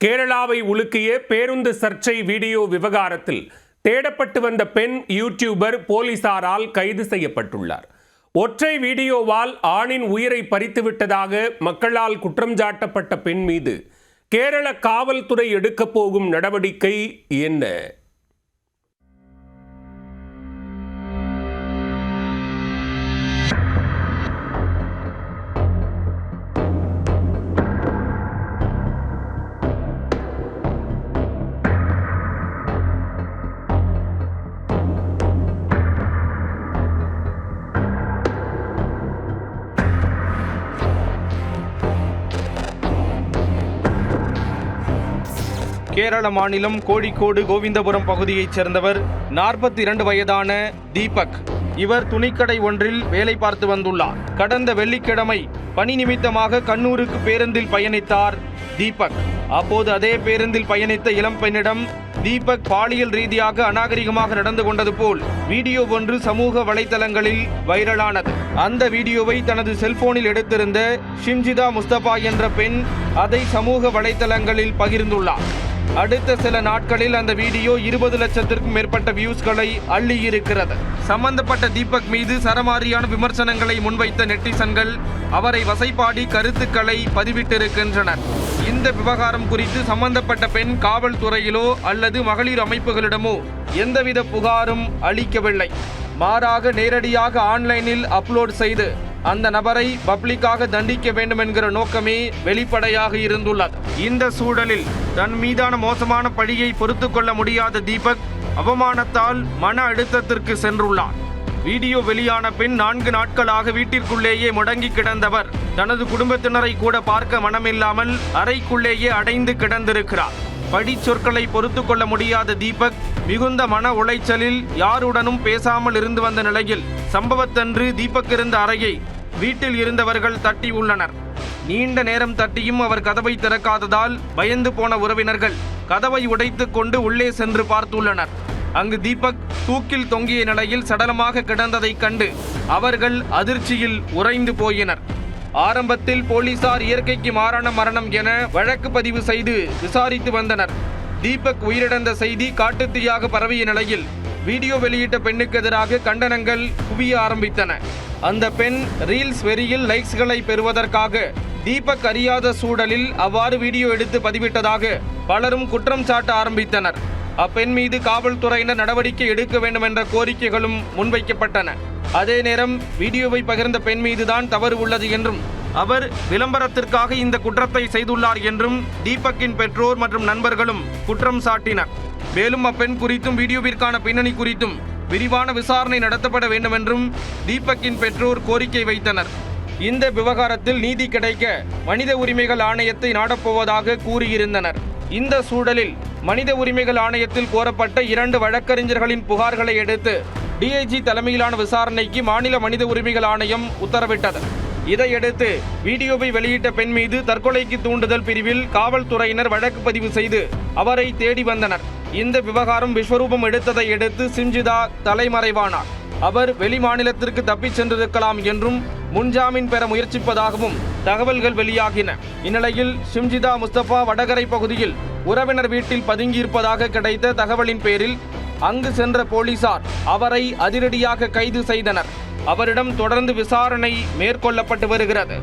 கேரளாவை உலுக்கிய பேருந்து சர்ச்சை வீடியோ விவகாரத்தில் தேடப்பட்டு வந்த பெண் யூடியூபர் போலீசாரால் கைது செய்யப்பட்டுள்ளார். ஒற்றை வீடியோவால் ஆணின் உயிரை பறித்துவிட்டதாக மக்களால் குற்றம் சாட்டப்பட்ட பெண் மீது கேரள காவல்துறை எடுக்கப் போகும் நடவடிக்கை என்ன? கேரள மாநிலம் கோழிக்கோடு கோவிந்தபுரம் பகுதியைச் சேர்ந்தவர் 42 வயதான தீபக். இவர் துணிக்கடை ஒன்றில் வேலை பார்த்து வந்துள்ளார். கடந்த வெள்ளிக்கிழமை பணி நிமித்தமாக கண்ணூருக்கு பேருந்தில் பயணித்தார் தீபக். அப்போது அதே பேருந்தில் பயணித்த இளம் பெண்ணிடம் தீபக் பாலியல் ரீதியாக அநாகரிகமாக நடந்து கொண்டது போல் வீடியோ ஒன்று சமூக வலைதளங்களில் வைரலானது. அந்த வீடியோவை தனது செல்போனில் எடுத்திருந்த ஷிம்ஜிதா முஸ்தபா என்ற பெண் அதை சமூக வலைதளங்களில் பகிர்ந்துள்ளார். அடுத்த சில நாட்களில் அந்த வீடியோ 20 லட்சத்திற்கும் மேற்பட்ட வியூஸ்களை அள்ளி இருக்கிறது. சம்பந்தப்பட்ட தீபக் மீது சரமாரியான விமர்சனங்களை முன்வைத்த நெட்டிசன்கள் அவரை வசைபாடி கருத்துக்களை பதிவிட்டிருக்கின்றனர். இந்த விவகாரம் குறித்து சம்பந்தப்பட்ட பெண் காவல்துறையிலோ அல்லது மகளிர் அமைப்புகளிடமோ எந்தவித புகாரும் அளிக்கவில்லை. மாறாக நேரடியாக ஆன்லைனில் அப்லோட் செய்து அந்த நபரை பப்ளிக்காக தண்டிக்க வேண்டும் என்கிற நோக்கமே வெளிப்படையாக இருந்துள்ளது. இந்த சூழலில் தன் மீதான மோசமான பழியை பொறுத்து கொள்ள முடியாத தீபக் அவமானத்தால் மன அழுத்தத்திற்கு சென்றுள்ளார். வீடியோ வெளியான பின் 4 நாட்களாக வீட்டிற்குள்ளேயே முடங்கி கிடந்தவர் தனது குடும்பத்தினரை கூட பார்க்க மனமில்லாமல் அறைக்குள்ளேயே அடைந்து கிடந்திருக்கிறார். படிச்சொற்களை பொறுத்து கொள்ள முடியாத தீபக் மிகுந்த மன உளைச்சலில் யாருடனும் பேசாமல் இருந்து வந்த நிலையில் சம்பவத்தன்று தீபக் இருந்த அறையை வீட்டில் இருந்தவர்கள் தட்டி உள்ளனர். நீண்ட நேரம் தட்டியும் அவர் கதவை திறக்காததால் பயந்து போன உறவினர்கள் கதவை உடைத்து கொண்டு உள்ளே சென்று பார்த்துள்ளனர். அங்கு தீபக் தூக்கில் தொங்கிய நிலையில் சடலமாக கிடந்ததைக் கண்டு அவர்கள் அதிர்ச்சியில் உறைந்து போயினர். ஆரம்பத்தில் போலீசார் இயற்கைக்கு மாறான மரணம் என வழக்கு பதிவு செய்து விசாரித்து வந்தனர். தீபக் உயிரிழந்த செய்தி காட்டுத்தீயாக பரவிய நிலையில் வீடியோ வெளியிட்ட பெண்ணுக்கு எதிராக கண்டனங்கள் குவிய ஆரம்பித்தன. அந்த பெண் ரீல்ஸ் வெறியில் லைக்ஸ்களை பெறுவதற்காக தீபக் அறியாத சூழலில் அவ்வாறு வீடியோ எடுத்து பதிவிட்டதாக பலரும் குற்றம் சாட்ட ஆரம்பித்தனர். அப்பெண் மீது காவல்துறையினர் நடவடிக்கை எடுக்க வேண்டும் என்ற கோரிக்கைகளும் முன்வைக்கப்பட்டன. அதே நேரம் வீடியோவை பகிர்ந்த பெண் மீதுதான் தவறு உள்ளது என்றும் அவர் விளம்பரத்திற்காக இந்த குற்றத்தை செய்துள்ளார் என்றும் தீபக்கின் பெற்றோர் மற்றும் நண்பர்களும் குற்றம் சாட்டினர். மேலும் அப்பெண் குறித்தும் வீடியோவிற்கான பின்னணி குறித்தும் விரிவான விசாரணை நடத்தப்பட வேண்டும் என்றும் தீபக்கின் பெற்றோர் கோரிக்கை வைத்தனர். இந்த விவகாரத்தில் நீதி கிடைக்க மனித உரிமைகள் ஆணையத்தை நாடப்போவதாக கூறியிருந்தனர். இந்த சூழலில் மனித உரிமைகள் ஆணையத்தில் கோரப்பட்ட 2 வழக்கறிஞர்களின் புகார்களை அடுத்து டிஐஜி தலைமையிலான விசாரணைக்கு மாநில மனித உரிமைகள் ஆணையம் உத்தரவிட்டது. இதையடுத்து வீடியோவை வெளியிட்ட பெண் மீது தற்கொலைக்கு தூண்டுதல் பிரிவில் காவல்துறையினர் வழக்கு பதிவு செய்து அவரை தேடி வந்தனர். இந்த விவகாரம் விஸ்வரூபம் எடுத்ததை அடுத்து ஷிம்ஜிதா தலைமறைவானார். அவர் வெளி மாநிலத்திற்கு தப்பிச் சென்றிருக்கலாம் என்றும் முன்ஜாமீன் பெற முயற்சிப்பதாகவும் தகவல்கள் வெளியாகின. இந்நிலையில் ஷிம்ஜிதா முஸ்தபா வடகரை பகுதியில் உறவினர் வீட்டில் பதுங்கியிருப்பதாக கிடைத்த தகவலின் பேரில் அங்கு சென்ற போலீசார் அவரை அதிரடியாக கைது செய்தனர். அவரிடம் தொடர்ந்து விசாரணை மேற்கொள்ளப்பட்டு வருகிறது.